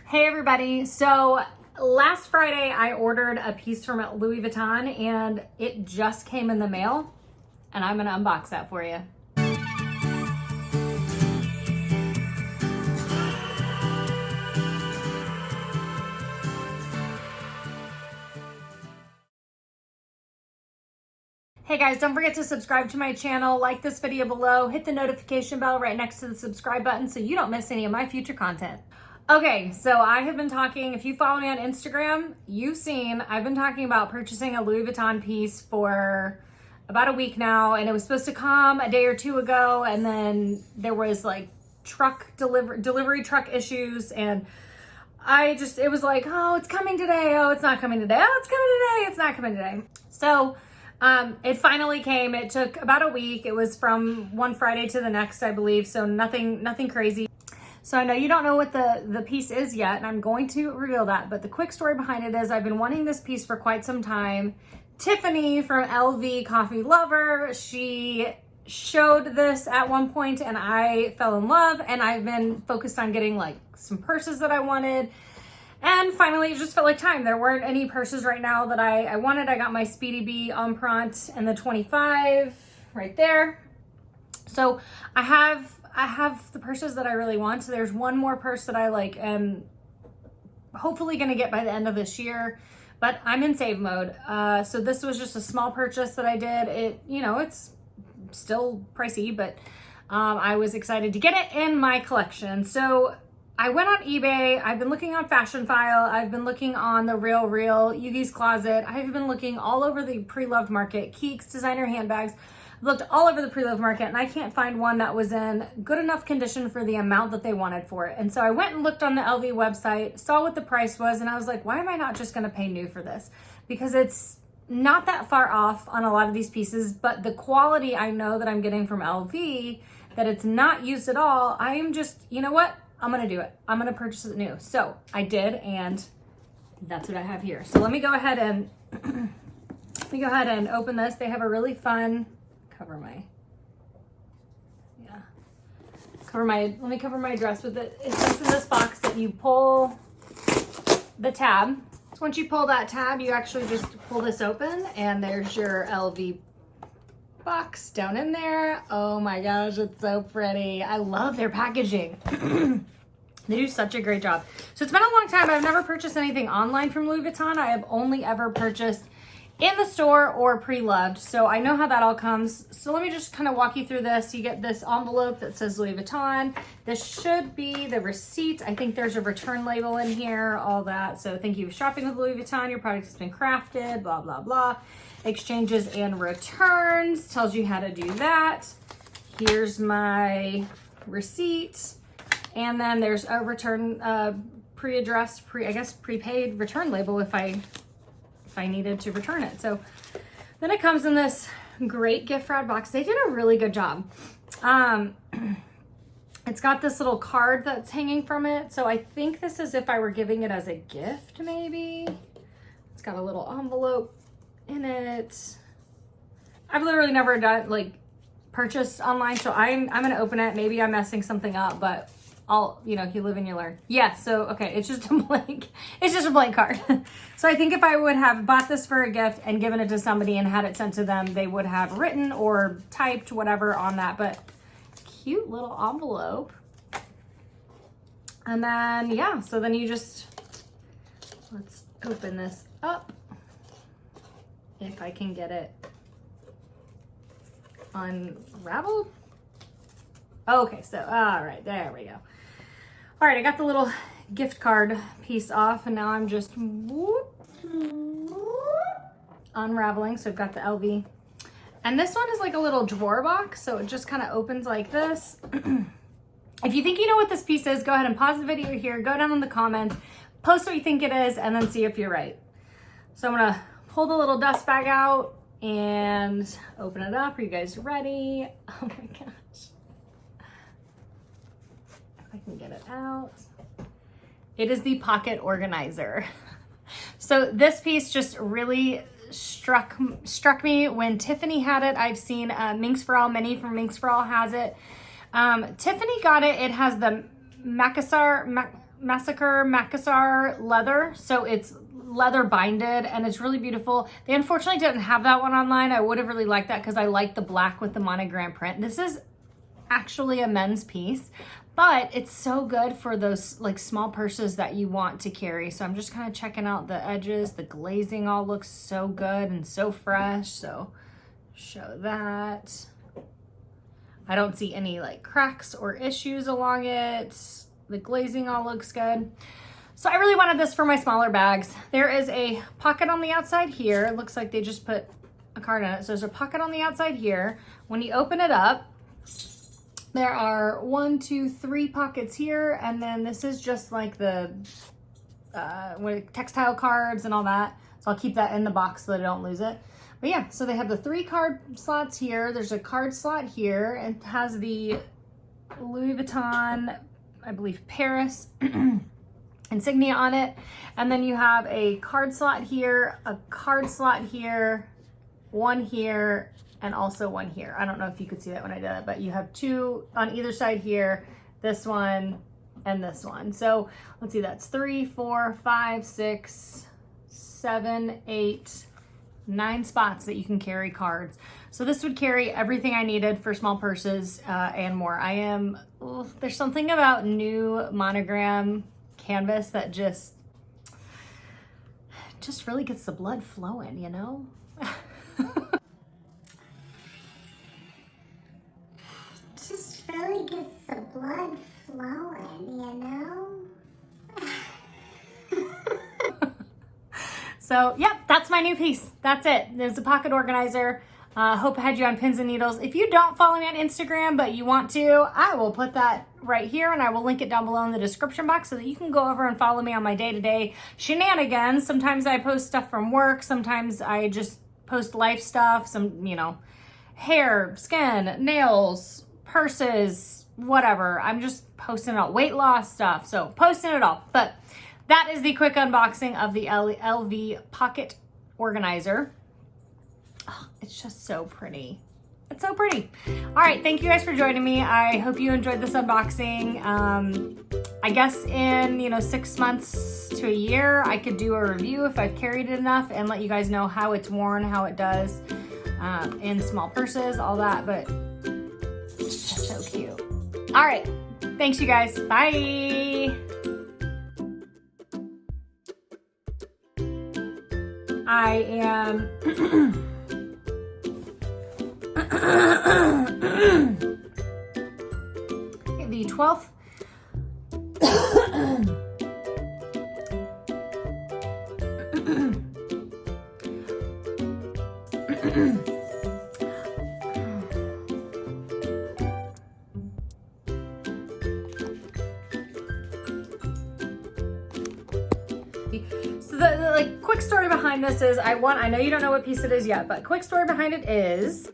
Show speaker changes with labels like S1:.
S1: Hey everybody, so last Friday I ordered a piece from Louis Vuitton and it just came in the mail and I'm gonna unbox that for you. Hey guys, don't forget to subscribe to my channel, like this video below, hit the notification bell right next to the subscribe button so you don't miss any of my future content. Okay, so I have been talking, if you follow me on Instagram, you've seen, I've been talking about purchasing a Louis Vuitton piece for about a week now, and it was supposed to come a day or two ago, and then there was like delivery truck issues, and it was like, oh, it's coming today, oh, it's not coming today, oh, it's coming today, it's not coming today. So it finally came. It took about a week. It was from one Friday to the next, I believe, so nothing crazy. So I know you don't know what the piece is yet, and I'm going to reveal that, but the quick story behind it is I've been wanting this piece for quite some time. Tiffany from LV Coffee Lover, she showed this at one point and I fell in love, and I've been focused on getting like some purses that I wanted. And finally, it just felt like time. There weren't any purses right now that I wanted. I got my Speedy B Empreinte and the 25 right there. So I have the purses that I really want. So there's one more purse that I like am hopefully gonna get by the end of this year, but I'm in save mode. So this was just a small purchase that I did. It's still pricey, but I was excited to get it in my collection. So I went on eBay. I've been looking on Fashion File. I've been looking on The Real Yugi's Closet. I've been looking all over the pre-loved market, Keeks, designer handbags. I've looked all over the pre-loved market, and I can't find one that was in good enough condition for the amount that they wanted for it. And so I went and looked on the LV website, saw what the price was, and I was like, why am I not just gonna pay new for this? Because it's not that far off on a lot of these pieces, but the quality I know that I'm getting from LV, that it's not used at all, I am just, you know what? I'm gonna do it. I'm gonna purchase it new. So I did, and that's what I have here. So let me go ahead and open this. They have a really fun let me cover my dress with it. It's just in this box that you pull the tab. So once you pull that tab, you actually just pull this open, and there's your LV box down in there. Oh my gosh, it's so pretty. I love their packaging. They do such a great job. So it's been a long time. I've never purchased anything online from Louis Vuitton. I have only ever purchased in the store or pre-loved. So I know how that all comes. So let me just kind of walk you through this. You get this envelope that says Louis Vuitton. This should be the receipt. I think there's a return label in here, all that. So thank you for shopping with Louis Vuitton. Your product has been crafted, blah, blah, blah. Exchanges and returns, tells you how to do that. Here's my receipt. And then there's a return, pre-addressed, prepaid return label if I needed to return it. So then it comes in this great gift wrap box. They did a really good job. It's got this little card that's hanging from it. So I think this is if I were giving it as a gift, maybe. It's got a little envelope in it. I've literally never purchased online, so I'm gonna open it. Maybe I'm messing something up, but you live and you learn. Yeah, so okay, it's just a blank card. So I think if I would have bought this for a gift and given it to somebody and had it sent to them, they would have written or typed whatever on that, but cute little envelope. And then, yeah, so then let's open this up. If I can get it unraveled. Okay, so, all right, there we go. All right, I got the little gift card piece off, and now I'm just unraveling. So I've got the LV. And this one is like a little drawer box, so it just kind of opens like this. If you think you know what this piece is, go ahead and pause the video here, go down in the comments, post what you think it is, and then see if you're right. So I'm gonna pull the little dust bag out and open it up. Are you guys ready? Oh my gosh. If I can get it out. It is the Pocket Organizer. So this piece just really struck me when Tiffany had it. I've seen Minx for All, Minnie from Minx for All has it. Tiffany got it. It has the Macassar Macassar leather. So it's leather binded and it's really beautiful. They unfortunately didn't have that one online. I would have really liked that because I like the black with the monogram print. This is actually a men's piece, but it's so good for those like small purses that you want to carry. So I'm just kind of checking out the edges. The glazing all looks so good and so fresh. So show that. I don't see any like cracks or issues along it. The glazing all looks good. So I really wanted this for my smaller bags. There is a pocket on the outside here. It looks like they just put a card in it. So there's a pocket on the outside here. When you open it up, there are 1, 2, 3 pockets here. And then this is just like the textile cards and all that. So I'll keep that in the box so that I don't lose it. But yeah, so they have the 3 card slots here. There's a card slot here. It has the Louis Vuitton, I believe, Paris insignia on it. And then you have a card slot here, a card slot here, one here, and also one here. I don't know if you could see that when I did it, but you have 2 on either side here, this one and this one. So let's see, that's 3, 4, 5, 6, 7, 8, 9 spots that you can carry cards. So this would carry everything I needed for small purses and more. There's something about new Monogram Canvas that just really gets the blood flowing, you know?
S2: Just really gets the blood flowing, you know?
S1: So, yep, that's my new piece. That's it. There's a pocket organizer. Hope I had you on pins and needles. If you don't follow me on Instagram, but you want to, I will put that right here and I will link it down below in the description box so that you can go over and follow me on my day-to-day shenanigans. Sometimes I post stuff from work. Sometimes I just post life stuff, some, you know, hair, skin, nails, purses, whatever. I'm just posting it all, weight loss stuff. So posting it all. But that is the quick unboxing of the LV Pocket Organizer. Oh, it's just so pretty. It's so pretty. All right, thank you guys for joining me. I hope you enjoyed this unboxing. I guess in 6 months to a year, I could do a review if I've carried it enough and let you guys know how it's worn, how it does in small purses, all that. But it's just so cute. All right, thanks you guys. Bye. I am the 12th So the quick story behind this is I know you don't know what piece it is yet, but quick story behind it is